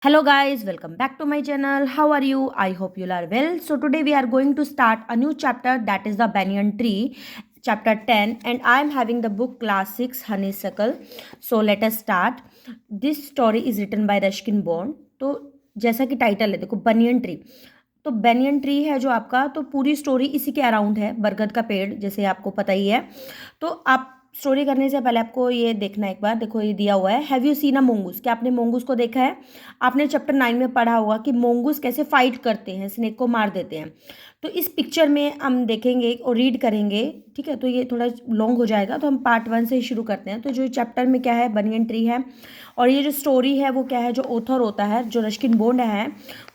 Hello guys, welcome back to my channel. How are you? I hope you are well. So today we are going to start a new chapter, that is the banyan tree, chapter 10, and I am having the book class 6 honeysuckle. So let us start. This story is written by Ruskin Bond. तो जैसा कि title है, देखो banyan tree. तो banyan tree है जो आपका, तो पूरी स्टोरी इसी के अराउंड है, बरगद का पेड़, जैसे आपको पता ही है। तो आप स्टोरी करने से पहले आपको ये देखना, एक बार देखो ये दिया हुआ है, हैव यू सीन अ मोंगूस, क्या आपने मोंगूस को देखा है? आपने चैप्टर 9 में पढ़ा होगा कि मोंगूस कैसे फाइट करते हैं, स्नेक को मार देते हैं। तो इस पिक्चर में हम देखेंगे और रीड करेंगे, ठीक है। तो ये थोड़ा लॉन्ग हो जाएगा, तो हम पार्ट 1 से ही शुरू करते हैं। तो जो चैप्टर में क्या है, बनियन ट्री है, और ये जो स्टोरी है वो क्या है, जो ऑथर होता है, जो रस्किन बॉन्ड है,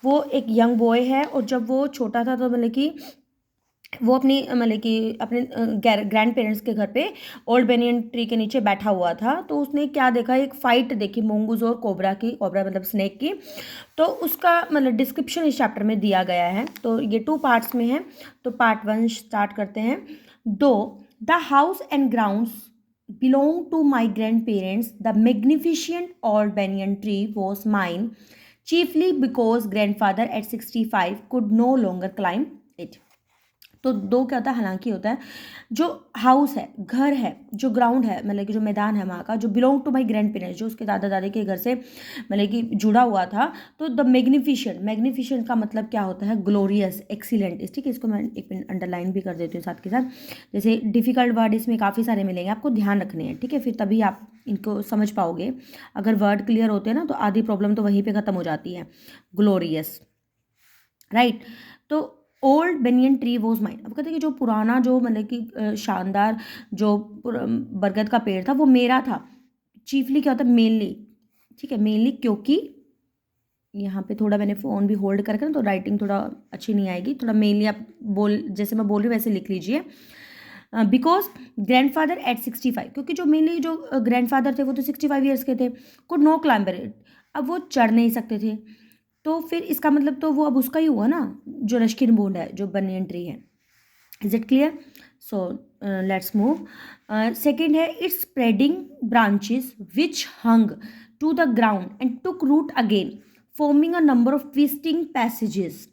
वो एक यंग बॉय है। और जब वो छोटा था तो मतलब कि वो अपनी मतलब कि अपने ग्रैंड पेरेंट्स के घर पे ओल्ड बेनियन ट्री के नीचे बैठा हुआ था। तो उसने क्या देखा, एक फाइट देखी मोंगूज और कोबरा की, कोबरा मतलब स्नेक की। तो उसका मतलब डिस्क्रिप्शन इस चैप्टर में दिया गया है। तो ये 2 पार्ट्स में है। तो पार्ट 1 स्टार्ट करते हैं। दो the house and grounds belong to my grandparents, the magnificent old banyan tree was mine, chiefly because grandfather at 65 could no longer climb it. तो दो क्या होता है, हालांकि होता है जो हाउस है, घर है, जो ग्राउंड है मतलब कि जो मैदान है वहाँ का, जो belong to my grandparents, जो उसके दादा दादी के घर से मतलब कि जुड़ा हुआ था। तो द मैग्निफिशेंट, मैग्निफिशेंट का मतलब क्या होता है, ग्लोरियस, एक्सीलेंट। इस ठीक है, इसको मैं एक मिनट अंडरलाइन भी कर देती हूँ साथ के साथ। जैसे डिफिकल्ट वर्ड इसमें काफ़ी सारे मिलेंगे, आपको ध्यान रखने हैं, ठीक है, फिर तभी आप इनको समझ पाओगे। अगर वर्ड क्लियर होते हैं ना, तो आधी प्रॉब्लम तो वहीं पर ख़त्म हो जाती है। Glorious, right. तो old banyan tree was mine, अब कहते हैं कि जो पुराना, जो मतलब कि शानदार जो बरगद का पेड़ था, वो मेरा था। चीफली क्या होता है, मेनली, ठीक है, मेनली, क्योंकि यहाँ पे थोड़ा मैंने फ़ोन भी होल्ड करके ना, तो राइटिंग थोड़ा अच्छी नहीं आएगी। थोड़ा मेनली आप बोल, जैसे मैं बोल रही हूँ वैसे लिख लीजिए। बिकॉज ग्रैंड फादर एट 65, क्योंकि जो मेनली जो ग्रैंड फादर थे वो तो 65 ईयर्स के थे। कुड नो क्लाइंबर इट, अब वो चढ़ नहीं सकते थे। तो फिर इसका मतलब तो वो अब उसका ही हुआ ना, जो रस्किन बॉन्ड है, जो बनियन ट्री है। Is it clear? So let's move. Second है, it's spreading branches which hung to the ground and took root again, forming a number of twisting passages.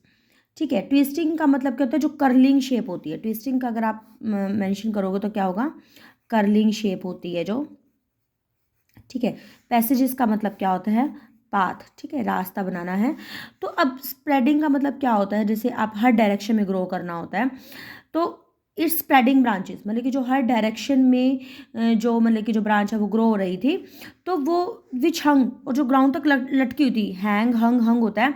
ठीक है, ट्विस्टिंग का मतलब क्या होता है, जो कर्लिंग शेप होती है। ट्विस्टिंग का अगर आप मेंशन करोगे तो क्या होगा, कर्लिंग शेप होती है जो, ठीक है। पैसेजेस का मतलब क्या होता है, पाथ, ठीक है, रास्ता बनाना है। तो अब स्प्रेडिंग का मतलब क्या होता है, जैसे आप हर डायरेक्शन में ग्रो करना होता है। तो इट्स स्प्रेडिंग ब्रांचेस मतलब कि जो हर डायरेक्शन में जो मतलब कि जो ब्रांच है वो ग्रो हो रही थी। तो वो विच हंग, और जो ग्राउंड तक लटकी हुई थी, हैंग, हंग, हंग होता है,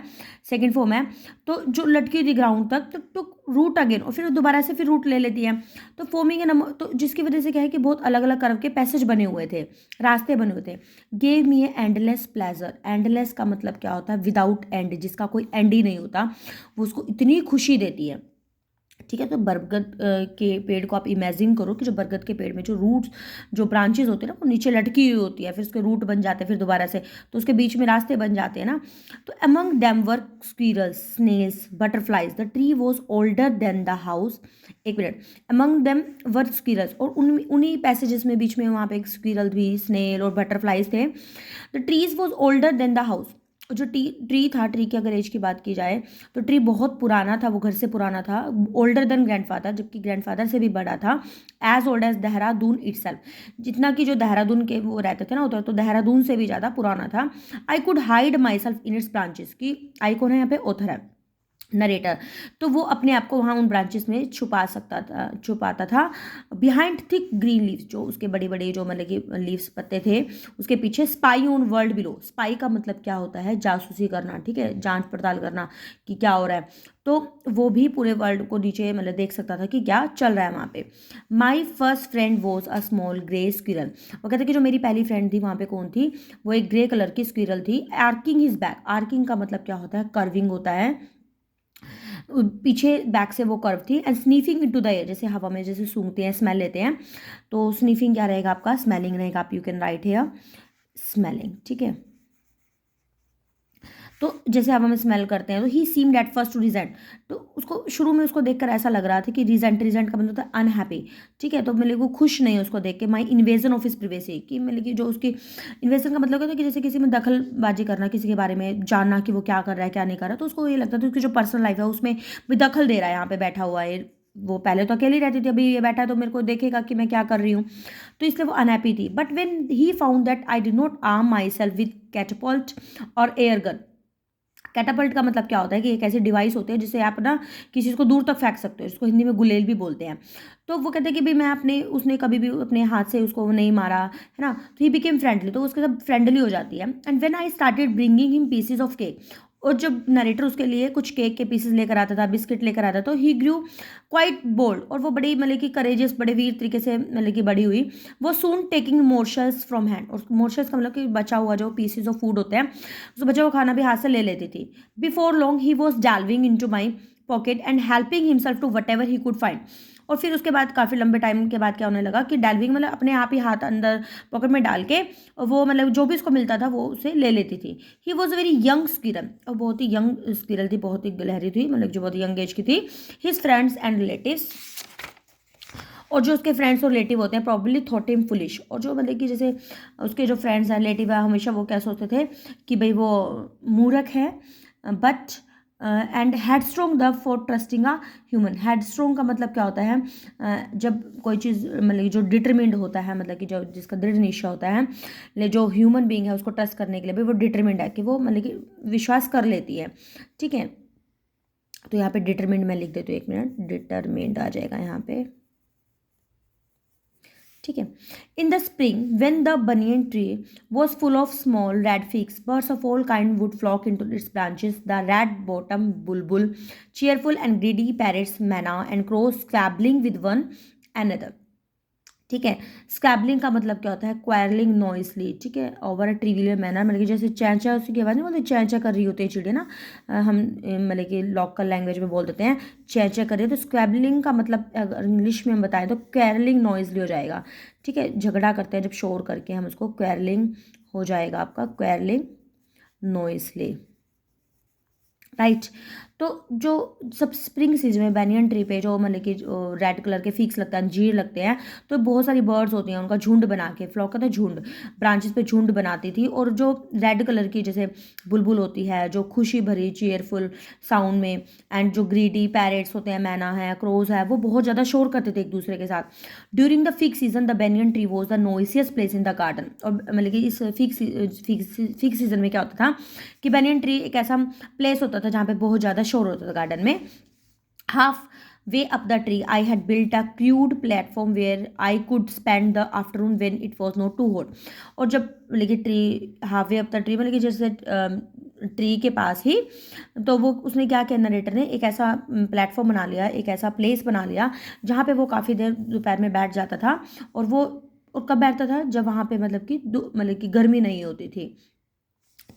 सेकेंड फॉर्म है। तो जो लटकी हुई थी ग्राउंड तक, तो टुक रूट अगेन, और फिर दोबारा से फिर रूट ले लेती है। तो फॉर्मिंग ए नंबर, तो जिसकी वजह से क्या है कि बहुत अलग अलग कर्व के पैसेज बने हुए थे, रास्ते बने हुए थे। गेव मी ए एंडलेस प्लेजर, एंडलेस का मतलब क्या होता है, विदाउट एंड, जिसका कोई एंड ही नहीं होता, वो उसको इतनी खुशी देती है। ठीक है, तो बरगद के पेड़ को आप इमेजिन करो कि जो बरगद के पेड़ में जो रूट्स, जो ब्रांचेज होते हैं ना, वो नीचे लटकी हुई होती है, फिर उसके रूट बन जाते हैं, फिर दोबारा से तो उसके बीच में रास्ते बन जाते हैं ना। तो among them were squirrels, snails, butterflies, the tree was older than the house. एक minute, among them were squirrels, और उन्हीं पैसेजेस में बीच में वहाँ पे एक स्क्विरल भी, स्नेल और बटरफ्लाइज थे। The trees was older than the house, जो ट्री था, ट्री की अगर एज की बात की जाए तो ट्री बहुत पुराना था, वो घर से पुराना था। ओल्डर देन ग्रैंडफादर, जबकि ग्रैंडफादर से भी बड़ा था। As old as Dehradun itself, जितना कि जो देहरादून के वो रहते थे ना उधर, तो देहरादून से भी ज़्यादा पुराना था। I could hide my self in its branches, की आई कौन है यहाँ पे, ऑथर है, नरेटर। तो वो अपने आप को वहाँ उन ब्रांचेस में छुपा सकता था, छुपाता था। बिहाइंड थिक ग्रीन लीव्स, जो उसके बड़े बड़े जो मतलब कि लीव्स, पत्ते थे, उसके पीछे। Spy on world below, spy का मतलब क्या होता है, जासूसी करना, ठीक है, जांच पड़ताल करना कि क्या हो रहा है। तो वो भी पूरे वर्ल्ड को नीचे मतलब देख सकता था कि क्या चल रहा है वहाँ पे। My first friend was a small grey squirrel, वो कहते कि जो मेरी पहली फ्रेंड थी वहाँ पे कौन थी, वो एक ग्रे कलर की स्क्विरल थी। आर्किंग हिज बैक, आर्किंग का मतलब क्या होता है, कर्विंग होता है, पीछे बैक से वो कर्व थी। एंड स्नीफिंग इनटू द एयर, जैसे हवा में जैसे सूंघते हैं, स्मेल लेते हैं, तो स्नीफिंग क्या रहेगा आपका, स्मेलिंग रहेगा। आप you can write here smelling, ठीक है। तो जैसे हवा में स्मेल करते हैं, तो he seemed at first to resent, तो उसको शुरू में उसको देखकर ऐसा लग रहा था कि रीजेंट का मतलब होता है अनहैप्पी, ठीक है। तो मतलब वो खुश नहीं है उसको देख के। माई इन्वेजन ऑफ हिज प्रिवेसी, कि मतलब कि जो उसकी इन्वेजन का मतलब होता है कि जैसे किसी में दखलबाजी करना, किसी के बारे में जानना कि वो क्या कर रहा है क्या नहीं कर रहा, तो उसको ये लगता था उसकी जो पर्सनल लाइफ है उसमें भी दखल दे रहा है, यहाँ पे बैठा हुआ है। वो पहले तो अकेली रहती थी, अभी ये बैठा है तो मेरे को देखेगा कि मैं क्या कर रही हूँ, तो इसलिए वो अनहैप्पी थी। But when he found that I did not arm my self with catapult और एयर गन। कैटापल्ट का मतलब क्या होता है कि एक ऐसी डिवाइस होती है जिससे आप ना किसी को दूर तक फेंक सकते हो, इसको हिंदी में गुलेल भी बोलते हैं। तो वो कहते हैं कि भाई मैं अपने, उसने कभी भी अपने हाथ से उसको नहीं मारा है ना, तो ही बिकेम फ्रेंडली, तो उसके साथ फ्रेंडली हो जाती है। And when I started bringing him pieces of cake, और जब नरेटर उसके लिए कुछ केक के पीसेस लेकर आता था, बिस्किट लेकर आता था, तो ही ग्रू क्वाइट बोल्ड, और वो बड़ी मतलब कि करेजियस, बड़े वीर तरीके से मतलब कि बड़ी हुई। वो सून टेकिंग मोर्शल्स फ्रॉम हैंड, और मोर्शल्स का मतलब कि बचा हुआ जो पीसेज ऑफ फूड होते हैं, उस बचा हुआ खाना भी हाथ से ले लेती थी। Before long he was delving into my pocket and helping himself to whatever he could find. और फिर उसके बाद काफ़ी लंबे टाइम के बाद क्या होने लगा कि डाल्विंग मतलब अपने आप ही हाथ अंदर पॉकेट में डाल के वो मतलब जो भी उसको मिलता था वो उसे ले लेती थी। He was a very young squirrel, और बहुत ही यंग स्किरल थी, बहुत ही गिलहरी थी, मतलब जो बहुत यंग एज की थी। हिज फ्रेंड्स एंड रिलेटिव्स, और जो उसके फ्रेंड्स और रिलेटिव होते हैं प्रॉब्ली थॉट हिम फुलिश, और जो मतलब कि जैसे उसके जो फ्रेंड्स हैं रिलेटिव है, हमेशा वो क्या सोचते थे कि भाई वो मूर्ख है। But and headstrong the for trusting a human. Headstrong का मतलब क्या होता है, जब कोई चीज़ मतलब कि जो डिटरमिंड होता है, मतलब कि जो जिसका दृढ़ निश्चय होता है, जो ह्यूमन बींग है उसको ट्रस्ट करने के लिए भी वो डिटरमिंड है, कि वो मतलब कि विश्वास कर लेती है, ठीक है। तो यहाँ पे डिटरमिंड मैं लिख देती हूँ, एक मिनट, डिटरमिंड आ जाएगा यहाँ पे, ठीक है। In the spring when the banyan tree was full of small red figs, birds of all kind would flock in to its branches, the red bottom bulbul, cheerful and greedy parrots, manna and crows squabbling with one another, ठीक है। स्कैबलिंग का मतलब क्या होता है, quarrelling नॉइसली, ठीक है, over a trivial manner, मतलब कि जैसे चैंचा उसकी की आवाज़ नहीं बोलते, चैंचा कर रही होती है चिड़िया ना, हम मतलब कि लोकल लैंग्वेज में बोल देते हैं चैंचा कर रही है। तो स्क्वैबलिंग का मतलब अगर इंग्लिश में हम बताएं तो क्वारलिंग नॉइसली हो जाएगा, ठीक है। झगड़ा करते हैं जब शोर करके, हम उसको क्वारलिंग हो जाएगा आपका, क्वारलिंग नॉइसली, राइट। तो जो सब स्प्रिंग सीजन में बैनियन ट्री पे जो मतलब कि रेड कलर के फिक्स लगता है, अंजीर लगते हैं, तो बहुत सारी बर्ड्स होती हैं, उनका झुंड बना के, फ्लॉक का था झुंड, ब्रांचेस पे झुंड बनाती थी। और जो रेड कलर की जैसे बुलबुल होती है, जो खुशी भरी चीयरफुल साउंड में, एंड जो ग्रीडी पैरेट्स होते हैं, मैना है, क्रोज है, वो बहुत ज़्यादा शोर करते थे एक दूसरे के साथ। During the fix season the banyan tree was the noisiest place in the garden. और मतलब कि इस फिक्स सीजन में क्या होता था कि बैनियन ट्री एक ऐसा प्लेस होता था जहाँ पे बहुत ज़्यादा शोर होता था गार्डन में। Half way up the tree I had built a crude platform where I could spend the afternoon when it was not too hot. और जब मतलब कि tree half way up the tree मतलब कि जैसे ट्री के पास ही, तो वो उसने क्या किया, नरेटर ने एक ऐसा प्लेटफॉर्म बना लिया, एक ऐसा प्लेस बना लिया जहाँ पे वो काफ़ी देर दोपहर में बैठ जाता था। और कब बैठता था, जब वहाँ पे मतलब कि गर्मी नहीं होती थी,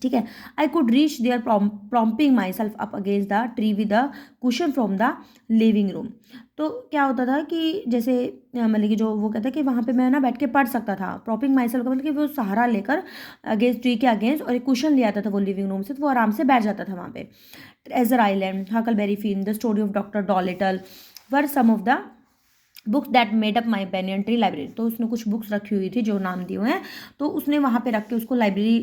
ठीक है। I could reach there propping myself up against the tree with the cushion from the living room. तो क्या होता था कि जैसे मतलब कि जो वो कहता है कि वहाँ पे मैं ना बैठ के पढ़ सकता था, प्रॉपिंग माई सेल्फ का मतलब कि वो सहारा लेकर अगेंस्ट ट्री के अगेंस्ट, और एक कुशन ले आता था वो लिविंग रूम से, तो वो आराम से बैठ जाता था वहाँ पे। Treasure Island, Huckleberry Finn, the story of Doctor Dolittle were some of the books that made up my banyan tree library. तो उसने कुछ बुक्स रखी हुई थी जो नाम दिए हुए हैं, तो उसने वहाँ पे रख के उसको लाइब्रेरी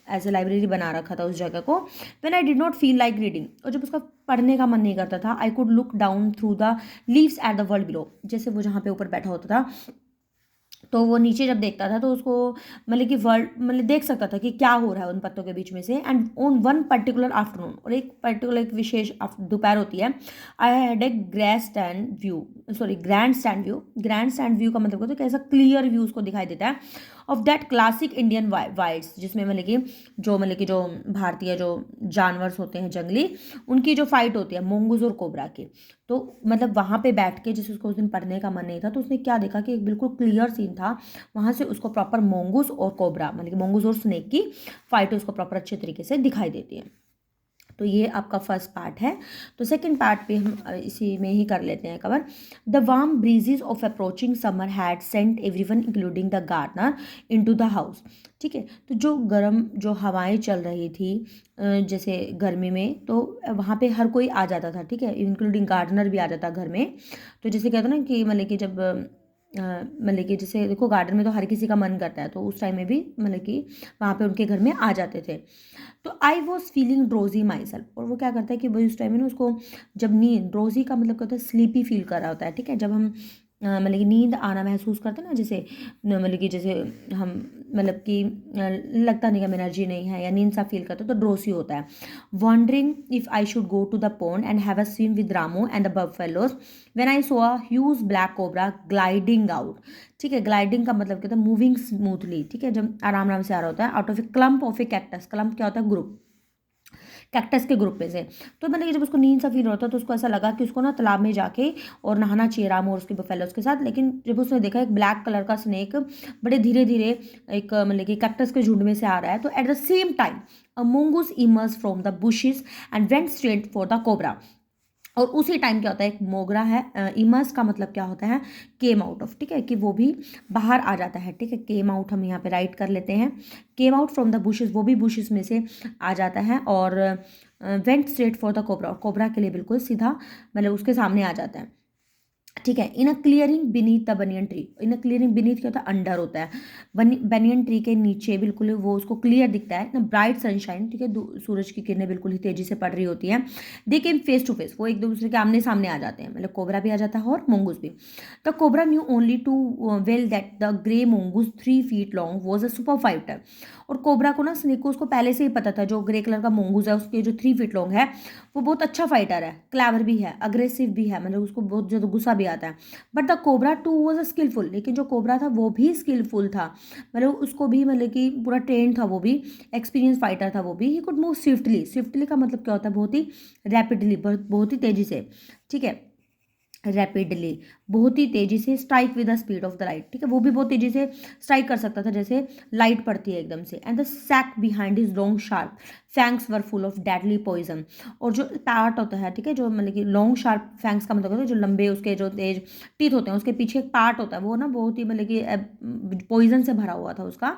एज ए लाइब्रेरी बना रखा था उस जगह को। When I did not feel like reading, और जब उसका पढ़ने का मन नहीं करता था, I could look down through the leaves at the world below, जैसे वो जहाँ पे ऊपर बैठा होता था तो वो नीचे जब देखता था तो उसको मतलब कि वर्ल्ड मतलब देख सकता था कि क्या हो रहा है उन पत्तों के बीच में से। And on one particular afternoon, और एक विशेष दोपहर होती है, I had a grand stand view. Grand stand view का मतलब होता है कि ऐसा क्लियर व्यू उसको दिखाई देता है of that classic Indian Wilde's, जिसमें मतलब कि जो भारतीय जो जानवर होते हैं जंगली, उनकी जो फाइट होती है मोंगूज और कोबरा की। तो मतलब वहाँ पे बैठ के, जैसे उसको उस दिन पढ़ने का मन नहीं था, तो उसने क्या देखा कि एक बिल्कुल क्लियर सीन था, वहाँ से उसको प्रॉपर मोंगूस और कोबरा मतलब कि मोंगूस और स्नेक की फाइट उसको प्रॉपर अच्छे तरीके से दिखाई देती है। तो ये आपका फर्स्ट पार्ट है। तो सेकंड पार्ट पे हम इसी में ही कर लेते हैं cover. The warm breezes of approaching summer had sent everyone including the gardener into the house. ठीक है, तो जो गर्म जो हवाएं चल रही थी जैसे गर्मी में, तो वहाँ पे हर कोई आ जाता था। ठीक है, इंक्लूडिंग गार्डनर भी आ जाता घर में। तो जैसे कहते हैं ना कि मतलब कि जब मतलब कि जैसे देखो गार्डन में तो हर किसी का मन करता है, तो उस टाइम में भी मतलब कि वहाँ पे उनके घर में आ जाते थे। तो I was feeling drowsy myself, और वो क्या करता है कि वही उस टाइम में ना उसको जब नींद, ड्रोजी का मतलब क्या होता है, स्लीपी फील कर रहा होता है। ठीक है, जब हम मतलब कि नींद आना महसूस करते हैं ना, जैसे मतलब कि जैसे हम मतलब कि लगता नहीं कि एनर्जी नहीं है या नींद सा फील करते, तो ड्रोसी होता है। Wondering if I should go to the pond and have a swim with Ramu and the buffaloes when I saw a huge black cobra gliding out. ठीक है, ग्लाइडिंग का मतलब क्या होता है, मूविंग स्मूथली। ठीक है, जब आराम आराम से आ रहा होता है out of A clump of A cactus. Clump क्या होता है, ग्रुप, कैक्टस के ग्रुप में से। तो मतलब कि जब उसको नींद सा फील होता है तो उसको ऐसा लगा कि उसको ना तालाब में जाके और नहाना चाहिए राम और उसके बफेलोज के साथ। लेकिन जब उसने देखा एक ब्लैक कलर का स्नेक बड़े धीरे धीरे एक मतलब कि कैक्टस के झुंड में से आ रहा है, तो eight the same time a mongoose emerged from the bushes and went straight for the cobra. और उसी टाइम क्या होता है, एक मोगरा है, इमर्स का मतलब क्या होता है, केम आउट ऑफ। ठीक है, कि वो भी बाहर आ जाता है। ठीक है, केम आउट हम यहाँ पे राइट कर लेते हैं, came out from the bushes, वो भी बुशेस में से आ जाता है। और went straight for the cobra, और कोबरा के लिए बिल्कुल सीधा मतलब उसके सामने आ जाता है। ठीक है, in a clearing beneath the banyan tree, in a clearing beneath क्या होता है, अंडर होता है, बनियन ट्री के नीचे बिल्कुल वो उसको क्लियर दिखता है ना, ब्राइट सनशाइन। ठीक है, सूरज की किरणें बिल्कुल ही तेजी से पड़ रही होती हैं। दे केम फेस टू फेस, वो एक दूसरे के आमने सामने आ जाते हैं, मतलब कोबरा भी आ जाता है और मोंगूस भी। The cobra knew only too well that the grey mongoose 3 feet long was a super fighter. और कोबरा को ना, स्नेक को उसको पहले से ही पता था, जो ग्रे कलर का मोंगूस है उसके जो 3 feet लॉन्ग है वो बहुत अच्छा फाइटर है, क्लेवर भी है, अग्रेसिव भी है, मतलब उसको बहुत ज़्यादा गुस्सा भी आता है। But the cobra too was a skillful, लेकिन जो कोबरा था वो भी स्किलफुल था, मतलब उसको भी मतलब कि पूरा ट्रेन था, वो भी एक्सपीरियंस फाइटर था वो भी। He could move swiftly, swiftly का मतलब क्या होता है, बहुत ही रैपिडली, बहुत ही तेजी से। ठीक है, रैपिडली बहुत ही तेजी से, strike with the speed of the light. ठीक है, वो भी बहुत तेजी से स्ट्राइक कर सकता था जैसे लाइट पड़ती है एकदम से। And the sac behind his long sharp fangs were full of deadly poison. और जो पार्ट होता है, ठीक है, जो मतलब कि लॉन्ग शार्प फैंक्स का मतलब होता है जो लंबे उसके जो तेज टीथ होते हैं, उसके पीछे एक पार्ट होता है, वो ना बहुत ही मतलब कि पॉइजन से भरा हुआ था उसका।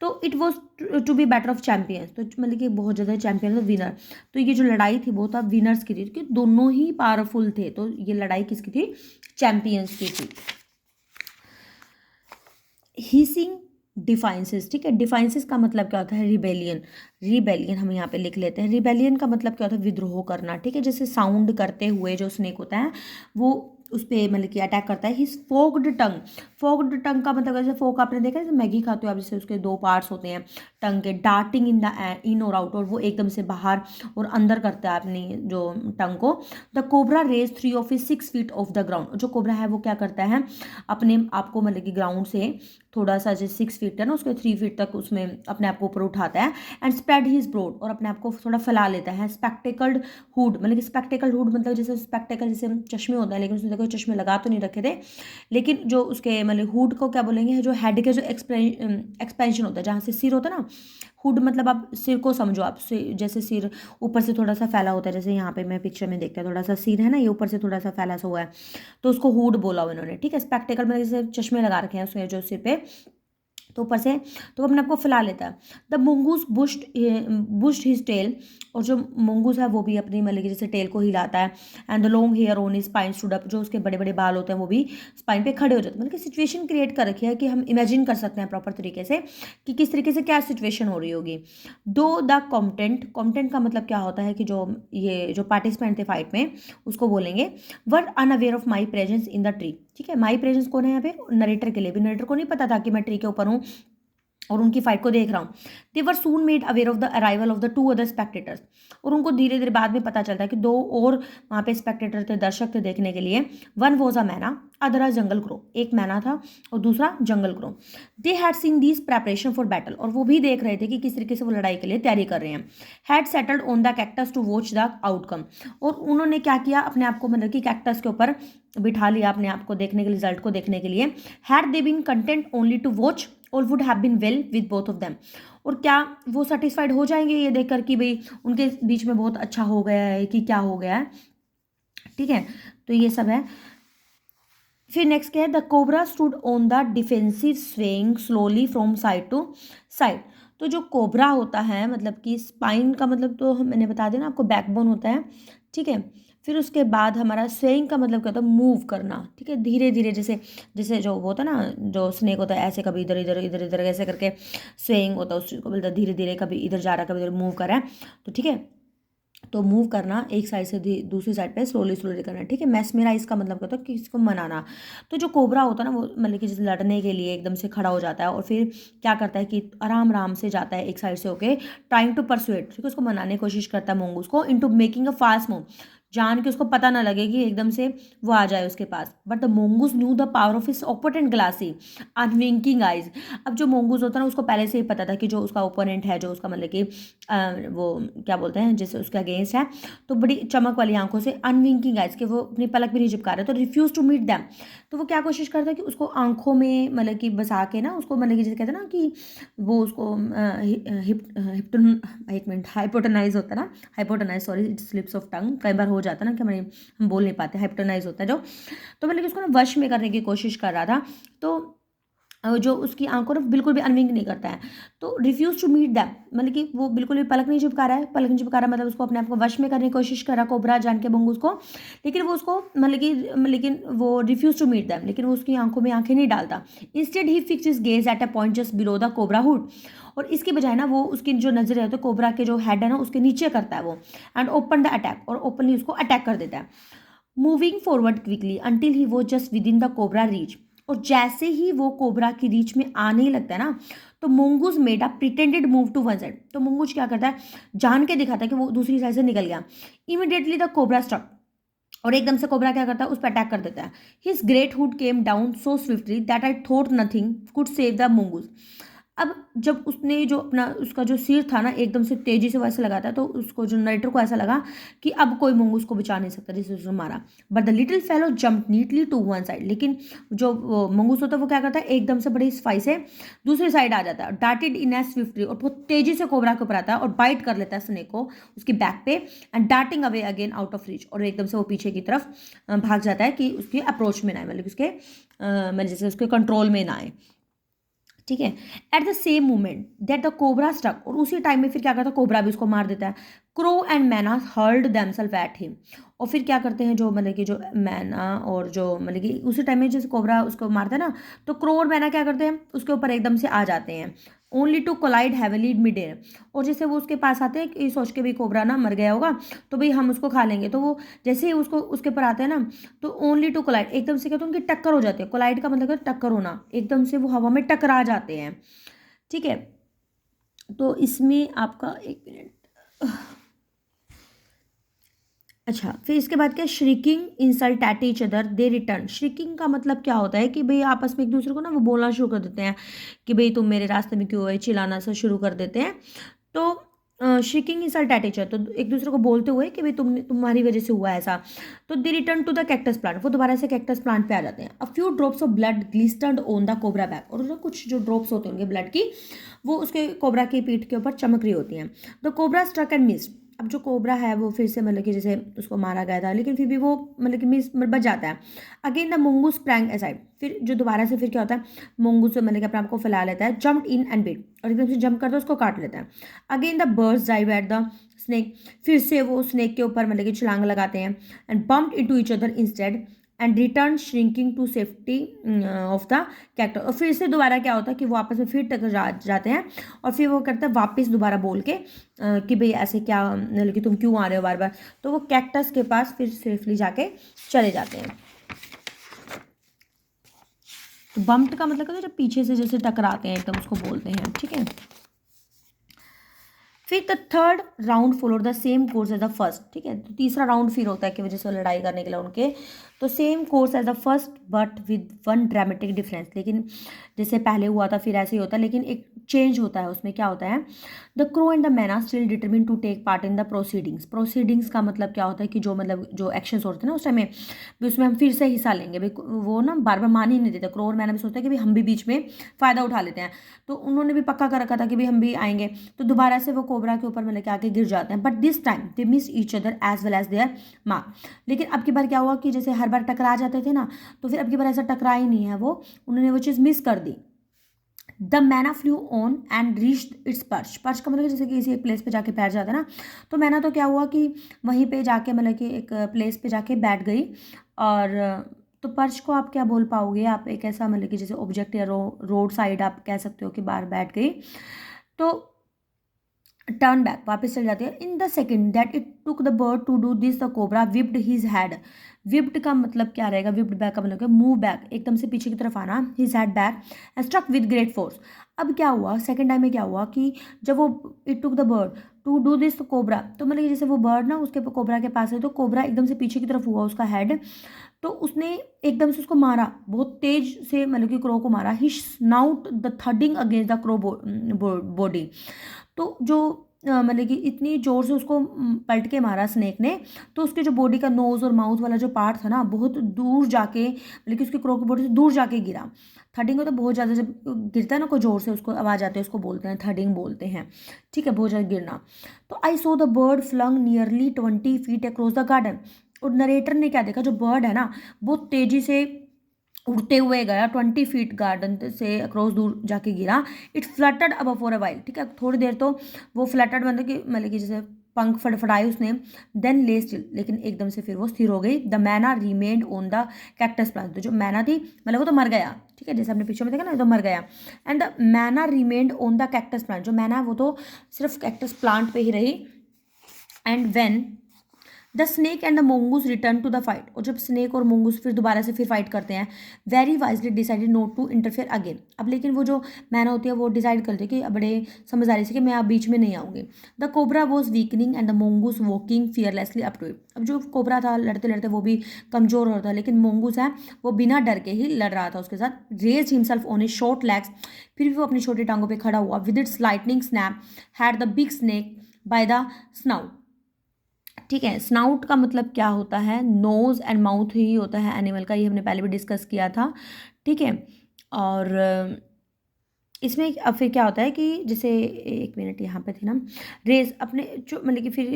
तो it was to be battle of champions, तो मतलब कि बहुत ज़्यादा चैंपियन तो विनर। तो ये जो लड़ाई थी वो था विनर्स की थी, क्योंकि दोनों ही पावरफुल थे। तो ये लड़ाई किसकी थी, चैंपियंस की थी। हीसिंग डिफाइंसेस। ठीक है, डिफाइंसेस का मतलब क्या होता है, रिबेलियन। रिबेलियन हम यहाँ पे लिख लेते हैं। रिबेलियन का मतलब क्या होता है, विद्रोह करना। ठीक है, जैसे साउंड करते हुए जो स्नेक होता है वो उस पर मतलब कि अटैक करता है। हिज फोक्ड टंग, फोक्ड टंग का मतलब जैसे फोक आपने देखा है, जैसे मैगी खाते हो आप, जैसे उसके 2 पार्ट्स होते हैं टंग के, डार्टिंग इन द इन और आउट, और वो एकदम से बाहर और अंदर करता है अपनी जो टंग को। The cobra raise 3 of his 6 feet off the ground, जो कोबरा है वो क्या करता है, अपने आप को मतलब कि ग्राउंड से थोड़ा सा, जैसे 6 feet है ना, उसके 3 feet तक उसमें अपने आप को ऊपर उठाता है। एंड स्प्रेड हिज ब्रोड, और अपने आप को थोड़ा फैला लेता है। स्पेक्टिकल्ड हुड, मतलब कि स्पेक्टिकल हुड मतलब जैसे स्पेक्टिकल जैसे चश्मे होते हैं, लेकिन उसने देखो चश्मे लगा तो नहीं रखे थे, लेकिन जो उसके मतलब हुड को क्या बोलेंगे, जो हेड के जो एक्सपेंशन होता है, जहाँ से सिर होता है ना, हुड मतलब आप सिर को समझो, आप जैसे सिर ऊपर से थोड़ा सा फैला होता है, जैसे यहाँ पे मैं पिक्चर में देखते हैं थोड़ा सा सिर है ना, ये ऊपर से थोड़ा सा फैला सा हुआ है, तो उसको हुड बोला उन्होंने। ठीक है, स्पेक्टिकल मतलब जैसे चश्मे लगा रखे हैं उसने जो सिर पे, तो ऊपर से तो अपने आप को फैला लेता है। द मुंगूस बुश्ड हिज टेल, और जो मुंगूस है वो भी अपनी मतलब कि जैसे टेल को हिलाता है। And the long hair on his spine stood up, जो उसके बड़े बड़े बाल होते हैं वो भी स्पाइन पे खड़े हो जाते हैं। मतलब कि सिचुएशन क्रिएट कर रखी है कि हम इमेजिन कर सकते हैं प्रॉपर तरीके से कि किस तरीके से क्या सिचुएशन हो रही होगी। दो द कॉम्टेंट, कॉम्टेंट का मतलब क्या होता है कि जो ये जो पार्टिसिपेंट थे फाइट में उसको बोलेंगे, were unaware of my presence in the tree. ठीक है, माई प्रेजेंस कौन है यहाँ पे, नरेटर के लिए भी, नरेटर को नहीं पता था कि मैं ट्री के ऊपर हूँ और उनकी फाइट को देख रहा हूँ। They were soon made aware of the arrival of the 2 other spectators, और उनको धीरे धीरे बाद में पता चलता है कि 2 और वहाँ पे स्पेक्टेटर थे, दर्शक थे देखने के लिए। वन वॉज अ मैना, अदर अ जंगल क्रो, एक मैना था और दूसरा jungle crow. They had seen these preparation for battle, और वो भी देख रहे थे कि किस तरीके से वो लड़ाई के लिए तैयारी कर रहे हैं। Had settled on the cactus to watch the outcome, और उन्होंने क्या किया, अपने आप को मतलब कि कैक्टस के ऊपर बिठा लिया, अपने आप को देखने के रिजल्ट को देखने के लिए। Had they been content only to watch और would have been well with both of them, और क्या वो सेटिस्फाइड हो जाएंगे ये देखकर कि भाई उनके बीच में बहुत अच्छा हो गया है कि क्या हो गया है, ठीक है। तो ये सब है। फिर नेक्स्ट क्या है, the cobra stood on the defensive swaying slowly from side to side. तो जो कोबरा होता है मतलब कि स्पाइन का मतलब तो मैंने बता दिया ना आपको, बैकबोन होता है, ठीक है। फिर उसके बाद हमारा स्वेइंग का मतलब क्या होता है, मूव करना, ठीक है, धीरे धीरे, जैसे जैसे जो वो होता है ना, जो स्नेक होता है ऐसे कभी इधर इधर इधर इधर ऐसे करके स्वेइंग होता है, उस चीज़ को बोलते हैं धीरे धीरे, कभी इधर जा रहा है कभी इधर मूव कर रहा है, तो ठीक है। तो मूव करना एक साइड से दूसरी साइड पे स्लोली स्लोली करना, ठीक है। मैस्मेराइज का मतलब क्या होता है कि इसको मनाना। तो जो कोबरा होता है ना वो मतलब कि जैसे लड़ने के लिए एकदम से खड़ा हो जाता है और फिर क्या करता है कि आराम आराम से जाता है एक साइड से होके, ट्राइंग टू परसुएट, ठीक है, उसको मनाने की कोशिश करता है मोंगूस को, into making a fast move, जान के उसको पता ना लगे कि एकदम से वो आ जाए उसके पास। But the mongoose knew the power of his opponent glassy unwinking eyes. अब जो मोंगूस होता है ना उसको पहले से ही पता था कि जो उसका ओपोनेंट है, जो उसका मतलब कि वो क्या बोलते हैं जैसे उसके अगेंस्ट है, तो बड़ी चमक वाली आंखों से, अनविंकिंग आइज के वो अपनी पलक भी नहीं झपका रहे, तो रिफ्यूज टू मीट दैम। तो वो क्या कोशिश करता है कि उसको आंखों में मतलब कि बसा के ना उसको मतलब कि जैसे कहते हैं ना कि वो उसको हिप्टन, एक मिनट, हाइपोटनाइज होता है ना, hypnotise, sorry it slips of tongue, कई बार हो जाता है ना कि हम बोल नहीं पाते, हाइपोटनाइज होता है जो। तो मतलब कि उसको ना वश में करने की कोशिश कर रहा था, तो जो उसकी आंखों ना बिल्कुल भी अनविंक नहीं करता है, तो रिफ्यूज टू मीट दैम, मतलब कि वो बिल्कुल भी पलक नहीं झपका रहा है, पलक नहीं झपका रहा मतलब उसको अपने आप को वश में करने की कोशिश कर रहा कोबरा जान के मंगूस को, लेकिन वो उसको मतलब कि लेकिन वो रिफ्यूज टू मीट दैम, लेकिन वो उसकी आंखों में आंखें नहीं डालता। Instead he fix his gaze at a point just below the cobra hood. और इसके बजाय ना वो उसकी जो नजर है तो कोबरा के जो हेड है ना उसके नीचे करता है वो, एंड ओपन द अटैक, और ओपनली उसको अटैक कर देता है, moving forward quickly until he वो just within the cobra reach. और जैसे ही वो कोबरा की रीच में आने ही लगता है ना, तो mongoose made a pretended move to one side. तो मोंगूज क्या करता है, जान के दिखाता है कि वो दूसरी साइड से निकल गया। इमीडिएटली द कोबरा स्ट्रक, और एकदम से कोबरा क्या करता है, उस पर अटैक कर देता है। His great hood came down so swiftly that I thought nothing could save the mongoose. अब जब उसने जो अपना उसका जो सिर था ना एकदम से तेजी से वैसे लगाता है, तो उसको जो नरेटर को ऐसा लगा कि अब कोई मंगूस को बचा नहीं सकता जिसे उसने मारा। But the little fellow jump neatly to one side, लेकिन जो मंगूस होता है वो क्या करता है, एकदम से बड़ी सफाई से दूसरी साइड आ जाता है, डार्टेड इन एज स्विफ्टली, और बहुत तेजी से कोबरा के ऊपर आता है और बाइट कर लेता है स्नेक को उसकी बैक पे, and darting away again out of reach, और एकदम से वो पीछे की तरफ भाग जाता है कि उसके अप्रोच में ना आए, मतलब उसके मतलब जैसे उसके कंट्रोल में ना आए, ठीक है। At the same moment that the cobra stuck, और उसी टाइम में फिर क्या करता है, कोबरा भी उसको मार देता है। क्रो एंड मैना हर्ल्ड देमसेल्फ एट हिम, और फिर क्या करते हैं जो मतलब कि जो मैना और जो मतलब कि उसी टाइम में जैसे कोबरा उसको मारता है ना, तो क्रो और मैना क्या करते हैं, उसके ऊपर एकदम से आ जाते हैं, only to collide heavily mid air. और जैसे वो उसके पास आते हैं कि सोच के भी कोबरा ना मर गया होगा तो भाई हम उसको खा लेंगे, तो वो जैसे ही उसको उसके ऊपर आते हैं ना, तो ओनली टू कोलाइड, एकदम से कहते हैं उनकी टक्कर हो जाती है। कोलाइड का मतलब है टक्कर होना, एकदम से वो हवा में टकरा जाते हैं, ठीक है। तो इसमें आपका एक मिनट, अच्छा, फिर इसके बाद क्या, shrieking insult at each other they return. Shrieking का मतलब क्या होता है कि भाई आपस में एक दूसरे को ना वो बोलना शुरू कर देते हैं कि भाई तुम मेरे रास्ते में क्यों है, चिल्लाना सा शुरू कर देते हैं। तो श्रिकिंग इंसल्ट एट ईच अदर, तो एक दूसरे को बोलते हुए कि भाई तुम्हारी वजह से हुआ ऐसा। तो they return to the cactus plant, वो दोबारा से कैक्टस प्लांट पे आ जाते हैं। A few drops of blood glistered on the cobra back, और कुछ जो ड्रॉप्स होते हैं उनके ब्लड की, वो उसके कोबरा की पीठ के ऊपर चमक रही होती हैं। The cobra struck and missed, अब जो कोबरा है वो फिर से मतलब कि जैसे उसको मारा गया था लेकिन फिर भी वो मतलब कि मिस बच जाता है। अगेन द मोंगूस sprang aside, फिर जो दोबारा से फिर क्या होता है, मोंगूस मतलब कि अपने आप को फैला लेता है, जम्प इन एंड बिट, और एकदम से जंप करता है उसको काट लेता है। Again the birds dive at the snake, फिर से वो स्नेक के ऊपर मतलब कि छलांग लगाते हैं, and bumped into each other instead and return shrinking to safety of the cactus. और फिर से दोबारा क्या होता है कि वो आपस में फिर टकरा जाते हैं, और फिर वो करता है वापस दोबारा बोल के कि भाई ऐसे क्या मतलब कि तुम क्यों आ रहे हो बार बार, तो वो कैक्टस के पास फिर सेफली जाके चले जाते हैं। तो बम्प्ड का मतलब है जब पीछे से जैसे टकराते हैं एकदम, उसको बोलते हैं, ठीक है। फिर the third round followed the same course as the first, ठीक है। तो तीसरा राउंड फिर होता है कि वजह से लड़ाई करने के लिए उनके तो same course as the first but with one dramatic difference, लेकिन जैसे पहले हुआ था फिर ऐसे ही होता है, लेकिन एक चेंज होता है उसमें। क्या होता है, the crow and the myna still determine to take part in the proceedings. Proceedings का मतलब क्या होता है कि जो मतलब जो एक्शंस होते हैं ना उस टाइम में भी उसमें हम फिर से हिस्सा लेंगे भाई। वो ना बार बार मान ही नहीं देते, क्रो और मैना भी सोचते हैं कि भाई हम भी बीच में फ़ायदा उठा लेते हैं। तो उन्होंने भी पक्का कर रखा था कि भाई हम भी आएंगे, तो दोबारा से वो कोबरा के ऊपर मतलब के आके गिर जाते हैं। But this time they miss each other as well as their माँ। लेकिन अब की बार क्या हुआ कि जैसे हर बार टकरा जाते थे ना, तो फिर अब की बार ऐसा टकरा ही नहीं है, वो उन्होंने वो चीज़ मिस कर दी। द मैना flu on and reached it's perch. Perch का मतलब जैसे कि किसी एक प्लेस पे जाके बैठ जाता है ना, तो मैना तो क्या हुआ कि वहीं पे जाके मतलब कि एक प्लेस पे जाके बैठ गई। और तो पर्च को आप क्या बोल पाओगे, आप एक ऐसा मतलब कि जैसे ऑब्जेक्ट या रोड साइड आप कह सकते हो कि बाहर बैठ गई। तो टर्न बैक वापस चल जाती है। In the second that it took the bird to do this the cobra whipped his head. Whipped का मतलब क्या रहेगा, विप्ड बैक का मतलब मूव बैक, एकदम से पीछे की तरफ आना, his head back and struck with great force. अब क्या हुआ सेकेंड टाइम में, क्या हुआ कि जब वो it took the bird to do this cobra, तो मतलब कि जैसे वो बर्ड ना उसके कोबरा के पास है, तो कोबरा एकदम से पीछे की तरफ हुआ उसका हेड, तो उसने एकदम से उसको मारा बहुत तेज से, मतलब कि क्रो को मारा। He snout the thudding against the crow body. तो जो मतलब कि इतनी ज़ोर से उसको पलट के मारा स्नेक ने, तो उसके जो बॉडी का नोज़ और माउथ वाला जो पार्ट था ना, बहुत दूर जाके मतलब कि उसके क्रो की बॉडी से दूर जाके गिरा। थर्डिंग होता है बहुत ज़्यादा, जब गिरता है ना कोई ज़ोर से उसको आवाज़ आती है, उसको बोलते हैं थर्डिंग बोलते हैं, ठीक है, बहुत ज़्यादा गिरना। तो I saw the bird flung nearly 20 feet across the garden. और नरेटर ने क्या देखा, जो बर्ड है ना बहुत तेज़ी से उड़ते हुए गया 20 फीट गार्डन से अक्रॉस दूर जाके गिरा। इट फ्लटर्ड अब फॉर अ वाइल, ठीक है, थोड़ी देर तो वो फ्लटर्ड मतलब कि जैसे पंख फड़फड़ाए उसने। देन ले स्टिल, लेकिन एकदम से फिर वो स्थिर हो गई। द मैना remained on the cactus plant. तो जो मैना थी मतलब वो तो मर गया, ठीक है, जैसे आपने पीछे में देखा ना, तो मर गया। एंड द मैना remained on the cactus plant. जो मैना है वो तो सिर्फ कैक्टस प्लांट पे ही रही। And when the snake and the mongoose return to the fight. और जब स्नेक और मोंगूस फिर दोबारा से फिर फाइट करते हैं, very wisely decided not to interfere again. अब लेकिन वो जो मैना होती है वो डिसाइड करती है कि बड़े समझदारी से कि मैं अब बीच में नहीं आऊँगी। The cobra was weakening and the mongoose walking fearlessly up to it. अब जो कोबरा था लड़ते लड़ते वो भी कमजोर हो रहा था, लेकिन मोंगूस है वो बिना डर के ही लड़ रहा था उसके साथ। Raise himself on his short legs, फिर भी वो अपनी छोटी टांगों पर खड़ा हुआ। With its lightning snap had the big snake by the snout. ठीक है, स्नाउट का मतलब क्या होता है, नोज एंड माउथ ही होता है एनिमल का, ये हमने पहले भी डिस्कस किया था, ठीक है। और इसमें अब फिर क्या होता है कि जैसे एक मिनट यहाँ पे थी ना, रेस अपने जो मतलब कि फिर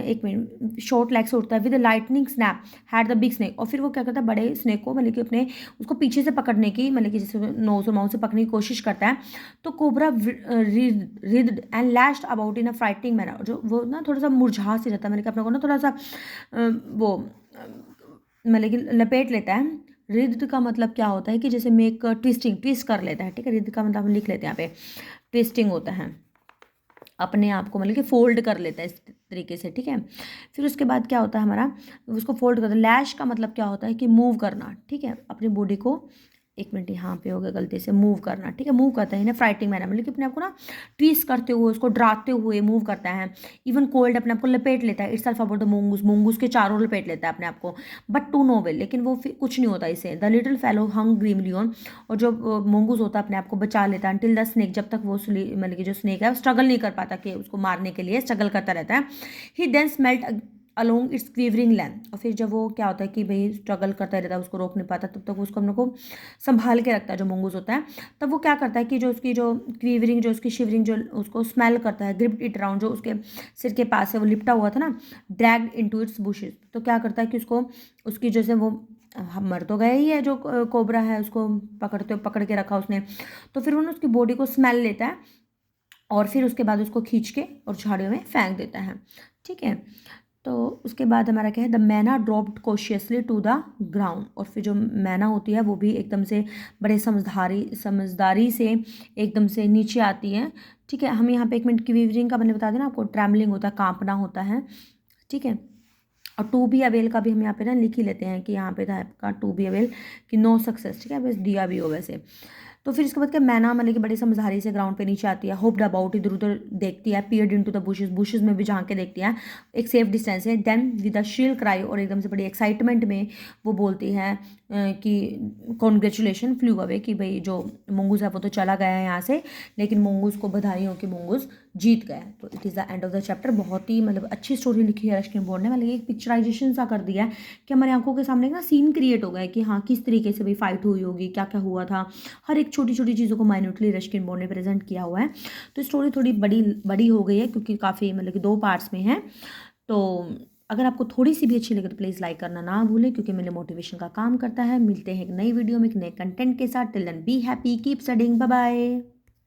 एक मिनट शॉर्ट लेग से उठता है। With lightning snap had the big snake. और फिर वो क्या करता है, बड़े स्नेक को मतलब कि अपने उसको पीछे से पकड़ने की, मतलब कि जैसे नोज और माउथ से पकड़ने की कोशिश करता है। तो cobra reared and lashed about in a frightening manner. जो वो ना थोड़ा सा मुरझा से रहता है, मतलब कि अपने को ना थोड़ा सा वो मतलब कि लपेट लेता है। रिद्ध का मतलब क्या होता है कि जैसे मेक ट्विस्टिंग, ट्विस्ट कर लेता है, ठीक है। रिद्ध का मतलब हम लिख लेते हैं यहाँ पे, ट्विस्टिंग होता है, अपने आप को मतलब कि फोल्ड कर लेता है इस तरीके से, ठीक है। फिर उसके बाद क्या होता है हमारा, उसको फोल्ड करता है। लैश का मतलब क्या होता है कि मूव करना, ठीक है, अपनी बॉडी को, एक मिनट यहाँ पे हो गया गलती से, मूव करना, ठीक है, मूव करता है इन्हें फ्राइटिंग मैनर, मतलब कि अपने आप को ना ट्विस्ट करते हुए, उसको डराते हुए मूव करता है। इवन कोल्ड अपने आप को लपेट लेता है। इट्स सेल्फ अबाउट द मोंगूस, मोंगूस के चारों लपेट लेता है अपने आप को। बट टू नो वेल, लेकिन वो कुछ नहीं होता इसे। The little fellow hung grimly on. और जो मोंगूस होता है अपने आप को बचा लेता है। अंटिल द स्नेक, जब तक वो मतलब कि जो स्नेक है वो स्ट्रगल नहीं कर पाता कि उसको मारने के लिए स्ट्रगल करता रहता है। He then smelt along its quivering length. और फिर जब वो क्या होता है कि भाई स्ट्रगल करता रहता है, उसको रोक नहीं पाता, तब तक उसको हम लोग को संभाल के रखता है जो मंगूस होता है। तब वो क्या करता है कि जो उसकी जो क्वीवरिंग, जो उसकी शिवरिंग, जो उसको स्मेल करता है, ग्रिप्ड इट अराउंड, जो उसके सिर के पास है वो लिपटा हुआ था ना, ड्रैग्ड इनटू इट्स बुशेस। तो क्या करता है कि उसको उसकी जैसे वो हम मर तो गए ही है, जो कोबरा है उसको पकड़ के रखा उसने, तो फिर उन्होंने उसकी बॉडी को स्मेल लेता है और फिर उसके बाद उसको खींच के और झाड़ियों में फेंक देता है, ठीक है। तो उसके बाद हमारा क्या है, the myna dropped cautiously to the ground. और फिर जो मैना होती है वो भी एकदम से बड़े समझदारी से एकदम से नीचे आती है, ठीक है। हम यहाँ पे एक मिनट की वीवरिंग का मैंने बता देना आपको, ट्रैवलिंग होता है, कांपना होता है, ठीक है। और टू बी अवेल का भी हम यहाँ पे ना लिख ही लेते हैं कि यहाँ पे था आपका टू बी अवेल कि नो सक्सेस, ठीक है, बस दिया भी हो वैसे। तो फिर इसके बाद क्या मैना मतलब कि बड़े समझदारी से ग्राउंड पे नीचे आती है, होप्ड अबाउट, इधर उधर देखती है, पीयर्ड इनटू द बुशेस, बुशेस में भी झांक के देखती है एक सेफ डिस्टेंस है। देन विद अ शील क्राई, और एकदम से बड़ी एक्साइटमेंट में वो बोलती है कि कॉन्ग्रेचुलेशन फ्लू अवे, कि भाई जो मंगूस है वो तो चला गया है यहाँ से, लेकिन मंगूस को बधाई हो कि मंगूस जीत गया। तो it is the end of the chapter. बहुत ही मतलब अच्छी स्टोरी लिखी है रस्किन बॉन्ड ने, मतलब एक पिक्चराइजेशन सा कर दिया है कि हमारी आंखों के सामने ना सीन क्रिएट हो गया है कि हाँ किस तरीके से भाई फाइट हुई होगी, क्या क्या हुआ था, हर एक छोटी छोटी चीज़ों को माइन्यूटली रस्किन बॉन्ड ने प्रेजेंट किया हुआ है। तो स्टोरी थोड़ी बड़ी बड़ी हो गई है क्योंकि काफ़ी मतलब कि 2 पार्ट्स में है। तो अगर आपको थोड़ी सी भी अच्छी लगे तो प्लीज़ लाइक करना ना भूलें, क्योंकि मेरे मोटिवेशन का काम करता है। मिलते हैं एक नई वीडियो में एक नए कंटेंट के साथ। Till then be happy, keep studying, bye bye.